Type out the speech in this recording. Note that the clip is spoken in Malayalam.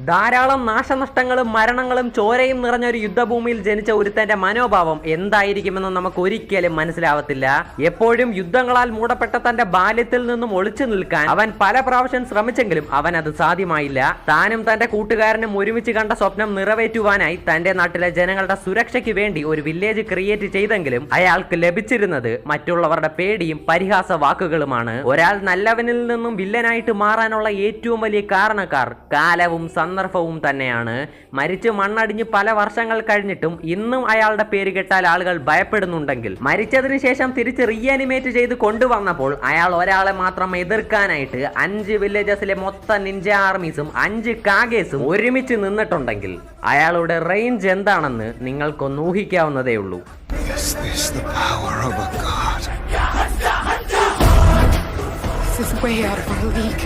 ധാരാളം നാശനഷ്ടങ്ങളും മരണങ്ങളും ചോരയും നിറഞ്ഞ ഒരു യുദ്ധഭൂമിയിൽ ജനിച്ച ഒരുത്തന്റെ മനോഭാവം എന്തായിരിക്കുമെന്ന് നമുക്ക് ഒരിക്കലും മനസ്സിലാവത്തില്ല. എപ്പോഴും യുദ്ധങ്ങളാൽ മൂടപ്പെട്ട തന്റെ ബാല്യത്തിൽ നിന്നും ഒളിച്ചു നിൽക്കാൻ അവൻ പല പ്രാവശ്യം ശ്രമിച്ചെങ്കിലും അവൻ അത് സാധ്യമായില്ല. താനും തന്റെ കൂട്ടുകാരനും ഒരുമിച്ച് കണ്ട സ്വപ്നം നിറവേറ്റുവാനായി തന്റെ നാട്ടിലെ ജനങ്ങളുടെ സുരക്ഷയ്ക്ക് വേണ്ടി ഒരു വില്ലേജ് ക്രിയേറ്റ് ചെയ്തെങ്കിലും അയാൾക്ക് ലഭിച്ചിരുന്നത് മറ്റുള്ളവരുടെ പേടിയും പരിഹാസ വാക്കുകളുമാണ്. ഒരാൾ നല്ലവനിൽ നിന്നും വില്ലനായിട്ട് മാറാനുള്ള ഏറ്റവും വലിയ കാരണക്കാർ കാലവും സന്ദർഭവും തന്നെയാണ്. മരിച്ച് മണ്ണടിഞ്ഞ് പല വർഷങ്ങൾ കഴിഞ്ഞിട്ടും ഇന്നും അയാളുടെ പേര് കേട്ടാൽ ആളുകൾ ഭയപ്പെടുന്നുണ്ടെങ്കിൽ മരിച്ചതിന് ശേഷം തിരിച്ച് റീഅനിമേറ്റ് ചെയ്ത് കൊണ്ടുവന്നപ്പോൾ അയാൾ ഒരാളെ മാത്രം എതിർക്കാനായിട്ട് 5 വില്ലേജസിലെ മൊത്തം നിഞ്ച ആർമീസും 5 കാഗേസും ഒരുമിച്ച് നിന്നിട്ടുണ്ടെങ്കിൽ അയാളുടെ റേഞ്ച് എന്താണെന്ന് നിങ്ങൾക്കൊന്ന് ഊഹിക്കാവുന്നതേ ഉള്ളൂ. This is way out of our league.